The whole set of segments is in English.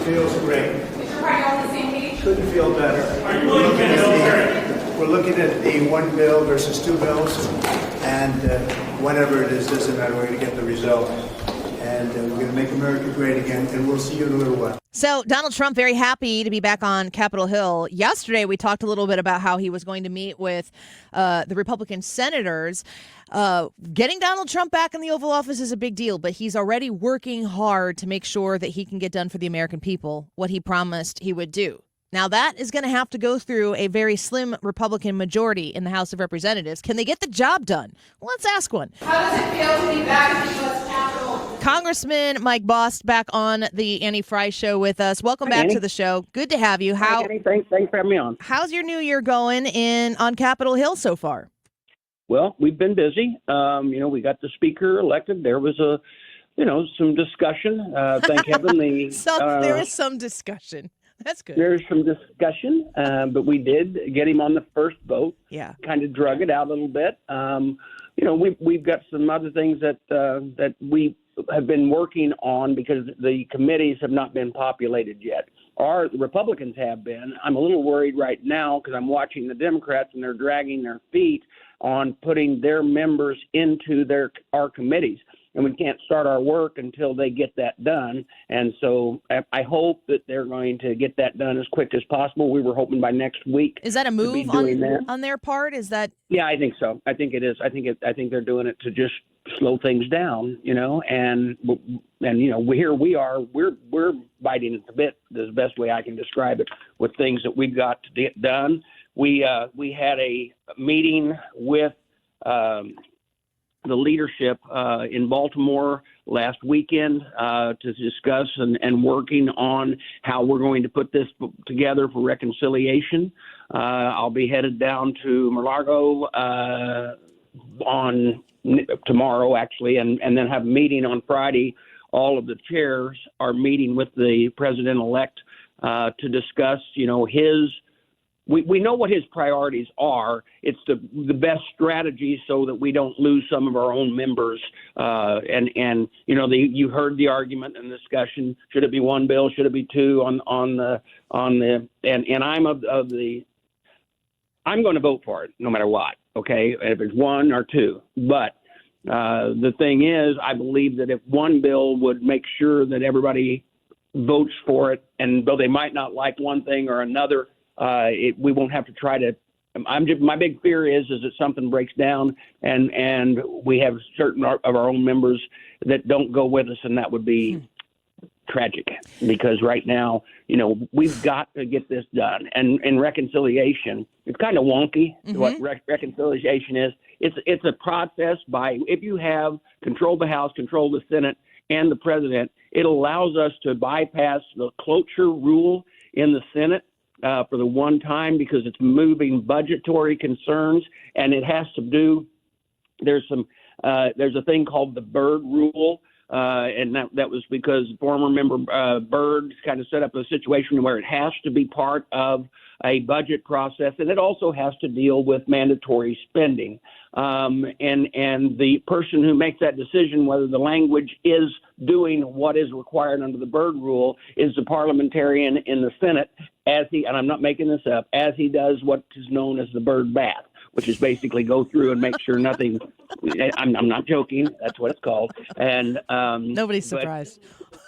Feels great. Is your party on the same page? Couldn't feel better. Are you willing to get military? We're looking at the one bill versus two bills, and whatever it is, doesn't matter. We're going to get the result. And we're going to make America great again, and we'll see you in a little while. So Donald Trump very happy to be back on Capitol Hill. Yesterday, we talked a little bit about how he was going to meet with the Republican senators. Getting Donald Trump back in the Oval Office is a big deal, but he's already working hard to make sure that he can get done for the American people what he promised he would do. Now, that is going to have to go through a very slim Republican majority in the House of Representatives. Can they get the job done? Well, let's ask one. How does it feel to be back in the U.S. Capitol? Congressman Mike Bost back on the Annie Frey Show with us. Welcome back to the show. Good to have you. Hi, Annie. Thanks for having me on. How's your new year going on Capitol Hill so far? Well, we've been busy. We got the speaker elected. There was some discussion. Thank heaven there was some discussion. That's good. There's some discussion, but we did get him on the first vote. Yeah. Kind of drug it out a little bit. We've got some other things that we have been working on because the committees have not been populated yet. The Republicans have been. I'm a little worried right now because I'm watching the Democrats and they're dragging their feet on putting their members into our committees. And we can't start our work until they get that done. And so I hope that they're going to get that done as quick as possible. We were hoping by next week. Is that a move on their part? Is that? Yeah, I think so. I think it is. I think they're doing it to just slow things down, and here we are. We're biting at the bit. The best way I can describe it with things that we've got to get done. We had a meeting with the leadership in Baltimore last weekend to discuss and working on how we're going to put this together for reconciliation. I'll be headed down to Mar-a-Lago on tomorrow, actually, and then have a meeting on Friday. All of the chairs are meeting with the president-elect to discuss, his. We know what his priorities are. It's the best strategy so that we don't lose some of our own members. You heard the argument and discussion. Should it be one bill? Should it be two? I'm going to vote for it no matter what. Okay, if it's one or two. But the thing is, I believe that if one bill would make sure that everybody votes for it, and though they might not like one thing or another. We won't have to try to. My big fear is that something breaks down and we have certain of our own members that don't go with us, and that would be tragic because right now, we've got to get this done. And reconciliation, it's kind of wonky. What reconciliation is. It's a process if you have control of the House, control of the Senate, and the president, it allows us to bypass the cloture rule in the Senate. For the one time because it's moving budgetary concerns, and it has to do. There's a thing called the Byrd rule, and that was because former member Byrd kind of set up a situation where it has to be part of a budget process, and it also has to deal with mandatory spending. And the person who makes that decision, whether the language is doing what is required under the Byrd rule, is the parliamentarian in the Senate, and I'm not making this up, as he does what is known as the Byrd bath, which is basically go through and make sure nothing. I'm not joking. That's what it's called. And nobody's surprised.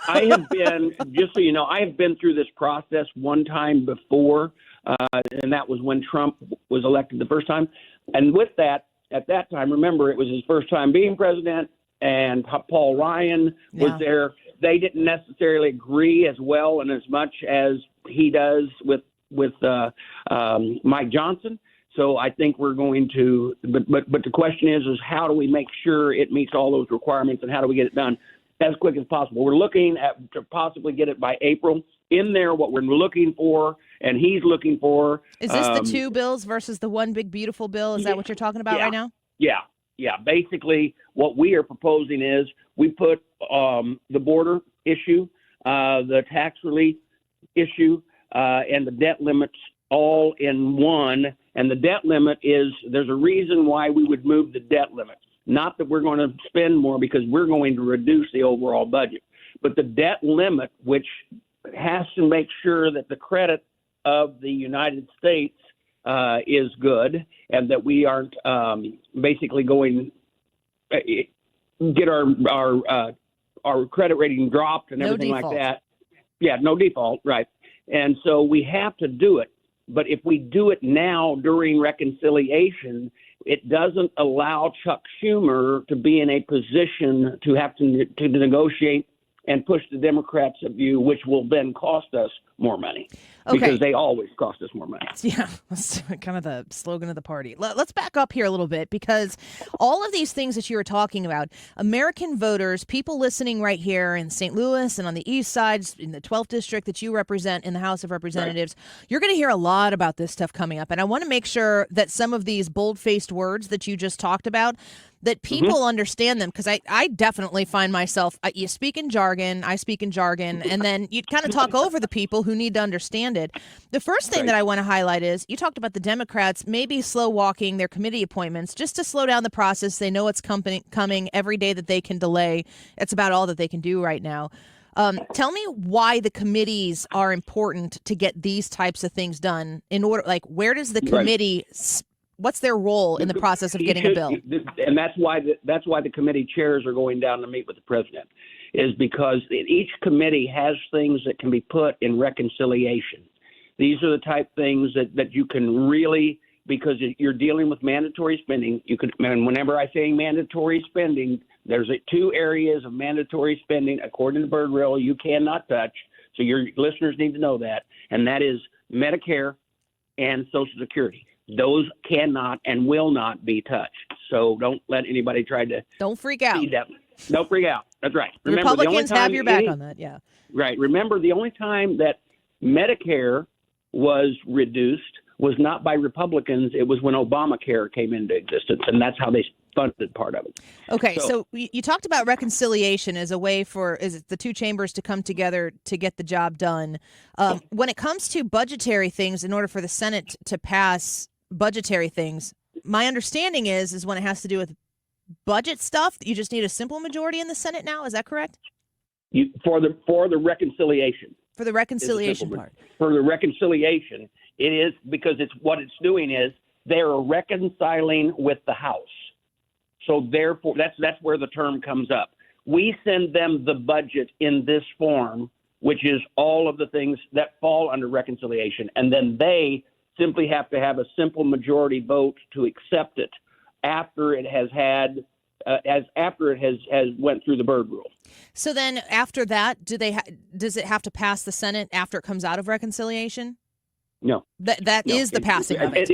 I have been, just so you know, I have been through this process one time before, and that was when Trump was elected the first time. And with that, at that time, remember, it was his first time being president, and Paul Ryan was there. They didn't necessarily agree as well and as much as he does with Mike Johnson. So I think we're going to, but the question is how do we make sure it meets all those requirements, and how do we get it done as quick as possible? We're looking at to possibly get it by April. In there, what we're looking for, and he's looking for. Is this the two bills versus the one big beautiful bill? Is that what you're talking about right now? Yeah. Basically, what we are proposing is we put the border issue, the tax relief issue, and the debt limits all in one. And the debt limit there's a reason why we would move the debt limit. Not that we're going to spend more because we're going to reduce the overall budget. But the debt limit, which has to make sure that the credit of the United States is good, and that we aren't basically going get our credit rating dropped and No everything default. like that. Yeah, no default, right? And so we have to do it. But if we do it now during reconciliation, it doesn't allow Chuck Schumer to be in a position to have to negotiate and push the Democrats' view, which will then cost us more money. Okay. Because they always cost us more money. Yeah, that's kind of the slogan of the party. Let's back up here a little bit, because all of these things that you were talking about, American voters, people listening right here in St. Louis and on the east side, in the 12th district that you represent in the House of Representatives, You're going to hear a lot about this stuff coming up. And I want to make sure that some of these bold-faced words that you just talked about, that people understand them, because I definitely find myself, you speak in jargon, I speak in jargon, and then you kind of talk over the people who need to understand it. The first thing that I want to highlight is you talked about the Democrats maybe slow walking their committee appointments just to slow down the process. They know it's coming every day that they can delay. It's about all that they can do right now. Tell me why the committees are important to get these types of things done. In order, like, where does the committee? What's their role in the process of getting a bill? And that's why the committee chairs are going down to meet with the president, is because each committee has things that can be put in reconciliation. These are the type things that you can really, because you're dealing with mandatory spending. And whenever I say mandatory spending, there's two areas of mandatory spending, according to Bird Rail, you cannot touch. So your listeners need to know that. And that is Medicare and Social Security. Those cannot and will not be touched. So don't let anybody try to. Don't freak out. Don't freak out. That's right. The Republicans have your back on that. Yeah. Right. Remember, the only time that Medicare was reduced was not by Republicans. It was when Obamacare came into existence, and that's how they funded part of it. Okay, so you talked about reconciliation as a way for the two chambers to come together to get the job done. When it comes to budgetary things, in order for the Senate to pass budgetary things, my understanding is when it has to do with budget stuff, you just need a simple majority in the Senate now. Is that correct? For the reconciliation. For the reconciliation part. For the reconciliation, it is, because what it's doing is they're reconciling with the House. So therefore, that's where the term comes up. We send them the budget in this form, which is all of the things that fall under reconciliation, and then they simply have to have a simple majority vote to accept it after it has went through the Byrd Rule. So then, after that, does it have to pass the Senate after it comes out of reconciliation? No. That is the passing of it.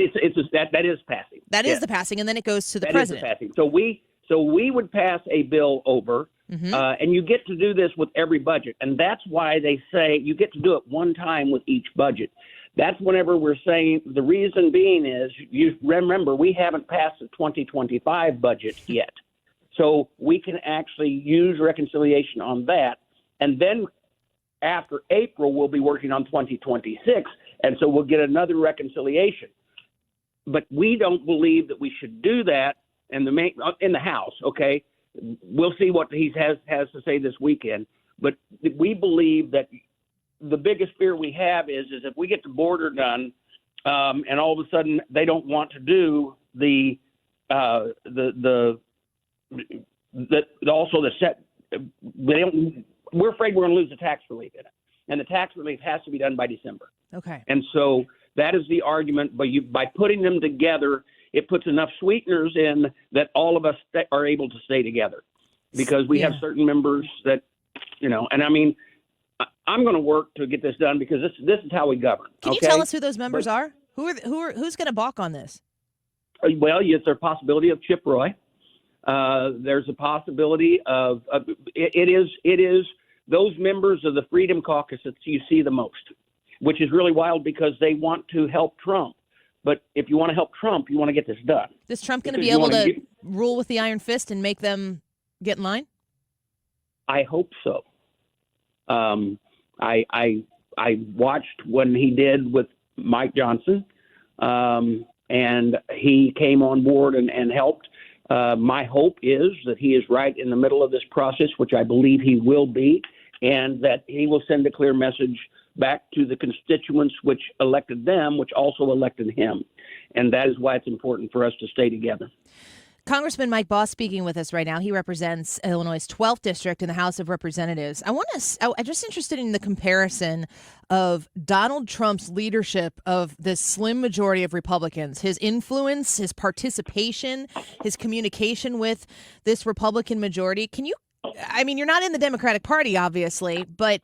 That is passing. That is the passing, and then it goes to the president. That is the passing. So we would pass a bill over, and you get to do this with every budget, and that's why they say you get to do it one time with each budget. That's whenever we're saying, the reason being is, you remember, we haven't passed the 2025 budget yet. So we can actually use reconciliation on that, and then after April, we'll be working on 2026, and so we'll get another reconciliation. But we don't believe that we should do that in the House. Okay, we'll see what he has to say this weekend. But we believe that the biggest fear we have is if we get the border done, and all of a sudden they don't want to do the set. We're afraid we're going to lose the tax relief in it, and the tax relief has to be done by December. Okay. And so that is the argument. But by putting them together, it puts enough sweeteners in that all of us are able to stay together, because we have certain members that, and I mean, I'm going to work to get this done, because this is how we govern. Can you tell us who those members are? Who's going to balk on this? Well, yes, there's a possibility of Chip Roy. There's a possibility of it is those members of the Freedom Caucus that you see the most, which is really wild, because they want to help Trump. But if you want to help Trump, you want to get this done. Is Trump going to be able to rule with the iron fist and make them get in line? I hope so. I watched when he did with Mike Johnson, and he came on board and helped. My hope is that he is right in the middle of this process, which I believe he will be. and that he will send a clear message back to the constituents which elected them, which also elected him. And that is why it's important for us to stay together. Congressman Mike Bost speaking with us right now. He represents Illinois' 12th district in the House of Representatives. I'm just interested in the comparison of Donald Trump's leadership of this slim majority of Republicans, his influence, his participation, his communication with this Republican majority. You're not in the Democratic Party, obviously, but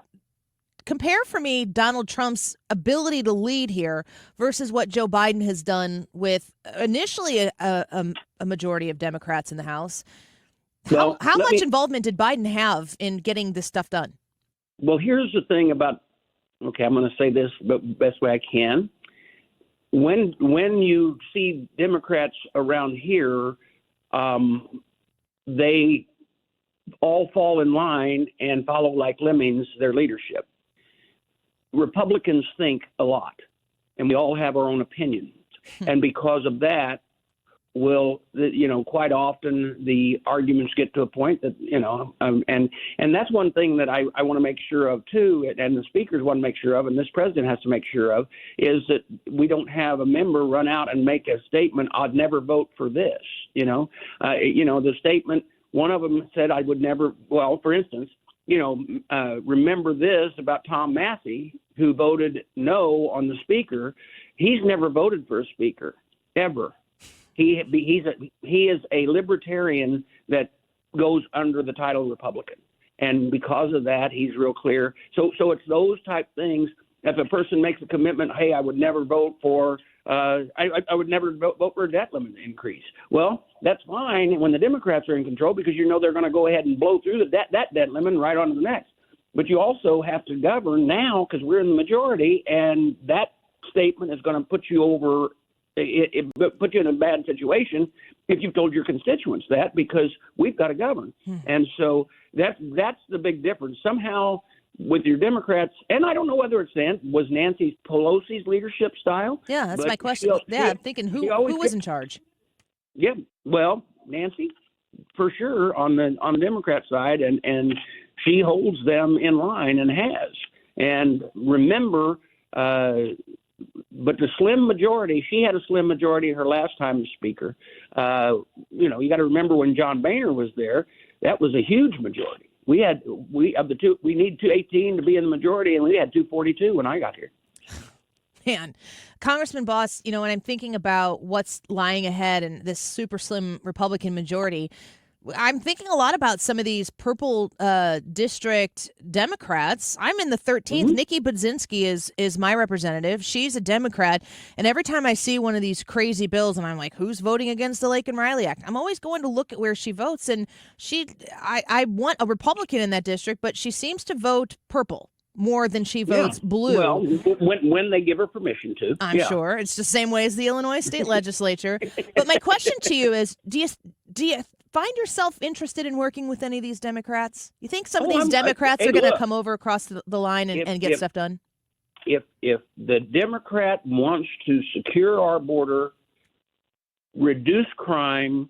compare for me Donald Trump's ability to lead here versus what Joe Biden has done with initially a majority of Democrats in the House. How much involvement did Biden have in getting this stuff done? Well, here's the thing about, okay, I'm going to say this the best way I can. When you see Democrats around here, they all fall in line and follow like lemmings their leadership. Republicans think a lot, and we all have our own opinions. And because of that, quite often the arguments get to a point that, and that's one thing that I want to make sure of too, and the speakers want to make sure of, and this president has to make sure of, is that we don't have a member run out and make a statement, I'd never vote for this, the statement, one of them said I would never, well, for instance, remember this about Tom Massey, who voted no on the speaker. He's never voted for a speaker, ever. He is a libertarian that goes under the title Republican. And because of that, he's real clear. So it's those type things. If a person makes a commitment, hey, I would never vote for I would never vote for a debt limit increase. Well, that's fine when the Democrats are in control because they're going to go ahead and blow through that debt limit right on to the next. But you also have to govern now because we're in the majority, and that statement is going to put you over. It put you in a bad situation if you've told your constituents that, because we've got to govern. And so that's the big difference. Somehow with your Democrats, and I don't know whether was Nancy Pelosi's leadership style. Yeah, that's my question. I'm thinking who was in charge? Yeah, well, Nancy, for sure on the Democrat side, and she holds them in line and has. And remember, but the slim majority, she had a slim majority her last time as speaker. You got to remember when John Boehner was there, that was a huge majority. We need 218 to be in the majority, and we had 242 when I got here. Man, Congressman Bost, when I'm thinking about what's lying ahead and this super slim Republican majority, I'm thinking a lot about some of these purple district Democrats. I'm in the 13th. Mm-hmm. Nikki Budzinski is my representative. She's a Democrat. And every time I see one of these crazy bills and I'm like, who's voting against the Lake and Riley Act? I'm always going to look at where she votes. And I want a Republican in that district, but she seems to vote purple more than she votes blue. Well, when they give her permission to. I'm sure. It's the same way as the Illinois state legislature. But my question to you is, do you find yourself interested in working with any of these Democrats? You think some of these Democrats are going to come over across the line and get stuff done? If the Democrat wants to secure our border, reduce crime,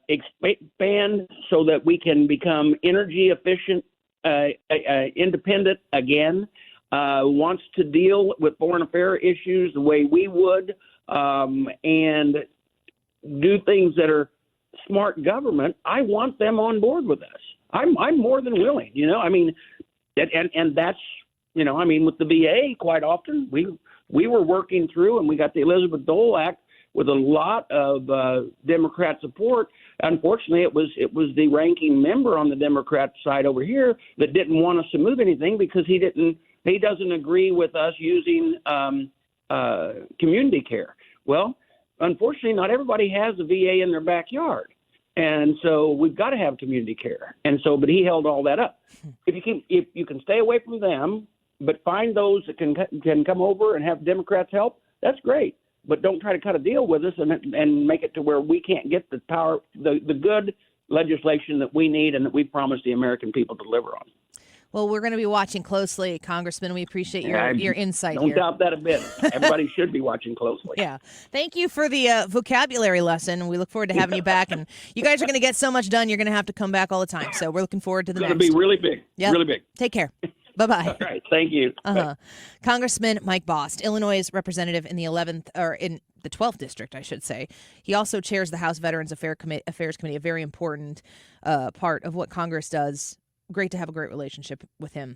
expand so that we can become energy efficient, independent again, wants to deal with foreign affairs issues the way we would, and do things that are smart government, I want them on board with us. I'm more than willing, and that's, with the VA, quite often we were working through, and we got the Elizabeth Dole Act with a lot of Democrat support. Unfortunately, it was the ranking member on the Democrat side over here that didn't want us to move anything because he doesn't agree with us using community care. Well, unfortunately, not everybody has a VA in their backyard. And so we've got to have community care. And so, but he held all that up. If you can stay away from them, but find those that can come over and have Democrats help, that's great. But don't try to cut a deal with us and make it to where we can't get the power, the good legislation that we need and that we promised the American people to deliver on. Well, we're going to be watching closely, Congressman. We appreciate your insight Don't here. doubt that a bit. Everybody should be watching closely. Yeah. Thank you for the vocabulary lesson. We look forward to having you back. And you guys are going to get so much done, you're going to have to come back all the time. So we're looking forward to the It's next. going to be really big. Yep. Really big. Take care. Bye-bye. All right. Thank you. Congressman Mike Bost, Illinois' representative in the 12th district, I should say. He also chairs the House Veterans Affairs Committee, a very important part of what Congress does. Great to have a great relationship with him.